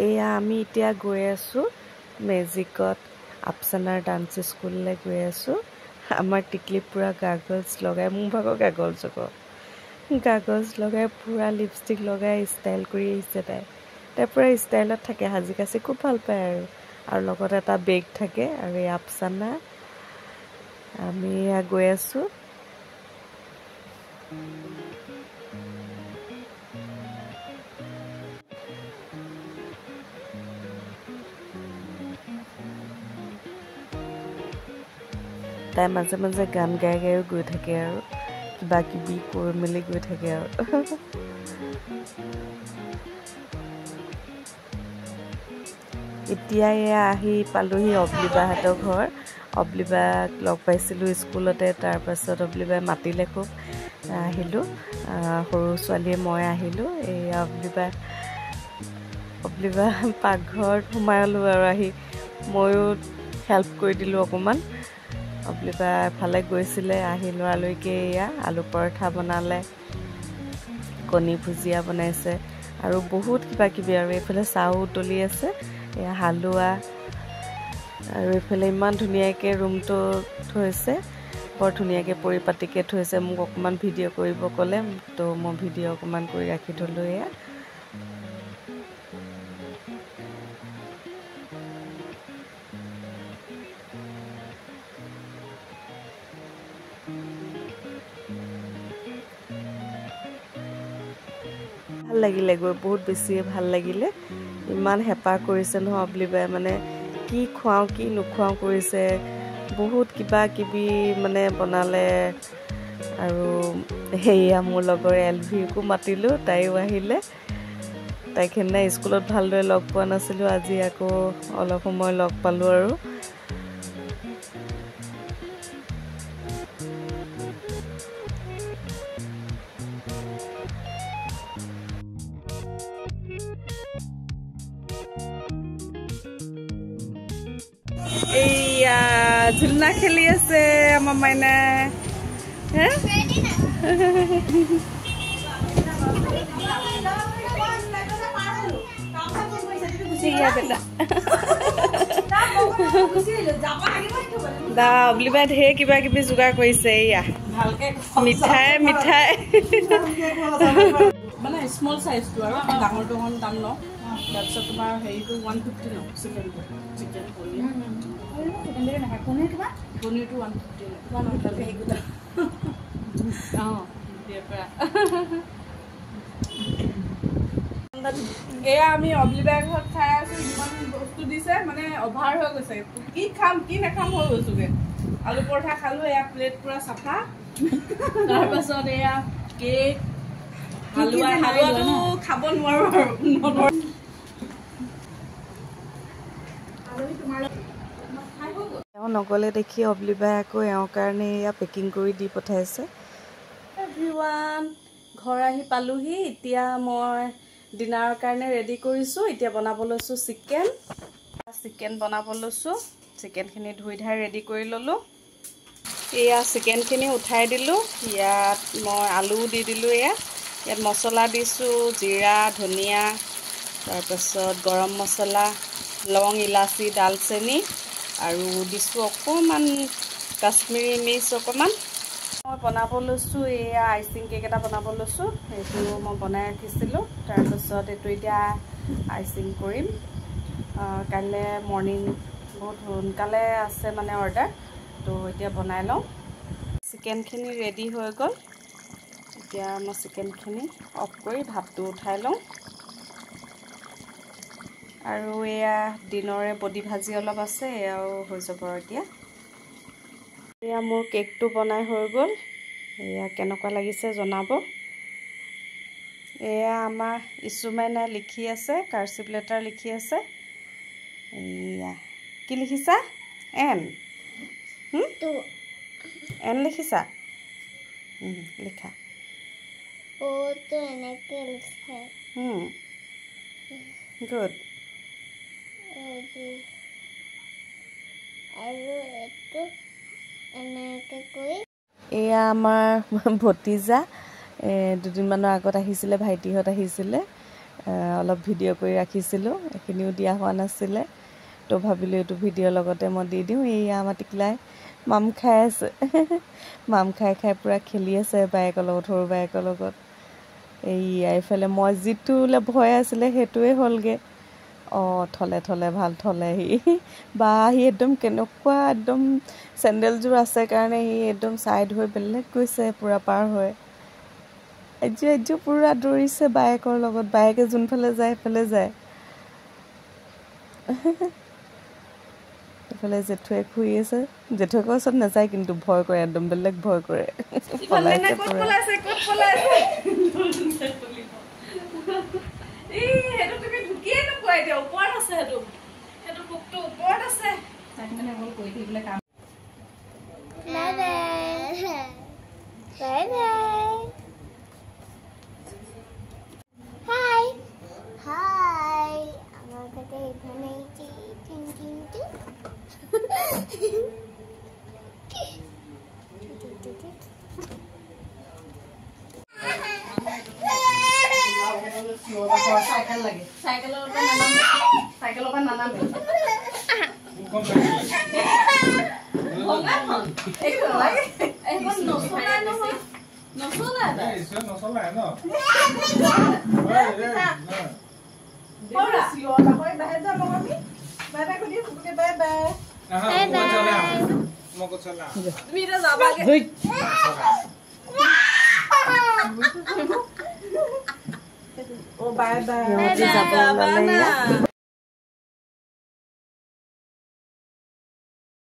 এয়া আমি এতিয়া গৈ আছোঁ মেজিকত আপচানাৰ ডান্স স্কুললৈ গৈ আছোঁ। আমাৰ টিকলি পূৰা গাগলছ লগাই, মোৰ ভাগৰ গাগলছ গাগলছ লগাই পূৰা লিপষ্টিক লগাই ষ্টাইল কৰি আহিছে তাই পূৰা ষ্টাইলত থাকে, সাজি কাচি খুব ভাল পায় আৰু লগত এটা বেগ থাকে। আৰু এই আপচানা আমি গৈ আছোঁ। তাই মাজে মাজে গান গাই গায়ো গৈ থাকে আৰু কিবা কিবি কৰি মেলি গৈ থাকে আৰু এতিয়া এয়া আহি পালোহি অবলিবাহঁতৰ ঘৰ। অবলিবাক লগ পাইছিলোঁ স্কুলতে, তাৰপাছত অবলিবাই মাতিলে খুব, আহিলোঁ। সৰু ছোৱালীয়ে মই আহিলোঁ। এই অবলিবা পাকঘৰত সোমালোঁ আৰু আহি ময়ো হেল্প কৰি দিলোঁ অকণমান। অবলিবা এফালে গৈছিলে, আহি লৰালৰিকৈ এয়া আলু পৰঠা বনালে, কণী ভুজিয়া বনাইছে আৰু বহুত কিবা কিবি। আৰু এইফালে চাহো উতলি আছে, এয়া হালোৱা। আৰু এইফালে ইমান ধুনীয়াকৈ ৰুমটো থৈছে, বৰ ধুনীয়াকৈ পৰিপাটিকৈ থৈছে। মোক অকণমান ভিডিঅ' কৰিব ক'লে, তো মই ভিডিঅ' অকণমান কৰি ৰাখি থ'লোঁ। এয়া ভাল লাগিলে গৈ, বহুত বেছিয়ে ভাল লাগিলে। ইমান হেঁপাহ কৰিছে নহয় অবলিবাই, মানে কি খুৱাওঁ কি নোখুৱাওঁ কৰিছে। বহুত কিবা কিবি মানে বনালে। আৰু সেয়া মোৰ লগৰ এলভিকো মাতিলোঁ, তাইও আহিলে। তাইক সেইদিনা স্কুলত ভালদৰে লগ পোৱা নাছিলোঁ, আজি আকৌ অলপ সময় লগ পালোঁ। আৰু এইয়া ঝুলনা খেলি আছে আমাৰ মাইনাই। অবলিবাই ঢেৰ কিবা কিবি যোগাৰ কৰিছে। এয়া মিঠাই মানে স্মল চাইজটো আৰু ডাঙৰটো অকণ দাম ন। তাৰপিছত তোমাৰ হেৰিটো 150 ন, চিকেনটো পনীৰটো 150 এয়া আমি অবলিবাই ঘৰত খাই আছো। ইমান বস্তু দিছে, মানে অভাৰ হৈ গৈছে। কি খাম কি নাখাম হৈ গৈছোগে। আলু পৰঠা খালো, এয়া প্লেট পুৰা চাফা। তাৰপাছত এয়া কেক, হালোৱাটো খাব নোৱাৰো আৰু তেওঁ নগ'লে দেখি অবলিবাই আকৌ এওঁৰ কাৰণে এয়া পেকিং কৰি দি পঠাইছে। এভৰিৱান, ঘৰ আহি পালোহি। এতিয়া মই ডিনাৰৰ কাৰণে ৰেডি কৰিছোঁ। এতিয়া বনাব লৈছোঁ চিকেন বনাব লৈছোঁ। চিকেনখিনি ধুই ধাই ৰেডি কৰি ল'লোঁ। এয়া চিকেনখিনি উঠাই দিলোঁ। ইয়াত মই আলুও দি দিলোঁ। ইয়াত মছলা দিছোঁ, জিৰা, ধনিয়া, তাৰপাছত গৰম মছলা, লং, ইলাচি, ডালচেনি, আৰু দিছোঁ অকণমান কাশ্মীৰী মিৰ্চ অকণমান। মই বনাব লৈছোঁ, এয়া আইচিং কেক এটা বনাব লৈছোঁ। সেইটো মই বনাই ৰাখিছিলোঁ। তাৰপাছত এইটো এতিয়া আইচিং কৰিম। কাইলৈ মৰ্ণিং বহুত সোনকালে আছে মানে অৰ্ডাৰ, তো এতিয়া বনাই লওঁ। চিকেনখিনি ৰেডি হৈ গ'ল। এতিয়া মই চিকেনখিনি অফ কৰি ভাতটো উঠাই লওঁ। আৰু এয়া দিনৰে বডি ভাজি অলপ আছে, এয়াও হৈ যাব। এতিয়া মোৰ কেকটো বনাই হৈ গ'ল। এয়া কেনেকুৱা লাগিছে জনাব। এয়া আমাৰ ইছুমাইনাই লিখি আছে, কাৰ্চিভ লেটাৰ লিখি আছে। এয়া কি লিখিছা? এন লিখিছা? লিখা গুড। এয়া আমাৰ ভতিজা, দুদিনমানৰ আগত আহিছিলে, ভাইটিহঁত আহিছিলে। অলপ ভিডিঅ' কৰি ৰাখিছিলোঁ, এইখিনিও দিয়া হোৱা নাছিলে। তো ভাবিলোঁ এইটো ভিডিঅ'ৰ লগতে মই দি দিওঁ। এইয়া আমাৰ টিকলাই মাম খাই আছে। মাম খাই খাই পূৰা খেলি আছে বায়েকৰ লগত, সৰু বায়েকৰ লগত। এইয়া এইফালে মই যিটোলৈ ভয় আছিলে সেইটোৱে হ'লগৈ। অঁ থলে ভাল থলে বা সি একদম কেনেকুৱা একদম চেণ্ডেলযোৰ আছে কাৰণে সি একদম ছাইড হৈ বেলেগ গৈছে পূৰা পাৰ হৈ। এযোৰ পূৰা দৌৰিছে বায়েকৰ লগত, বায়েকে যোনফালে যায় সেইফালে যায়। এইফালে জেঠুৱে শুই আছে, জেঠুৱেকৰ ওচৰত নাযায় কিন্তু ভয় কৰে, একদম বেলেগ ভয় কৰে। পলাইছে পূৰা। চাইকেল লাগে, চাইকেলৰ পৰা নানামে। Bye bye.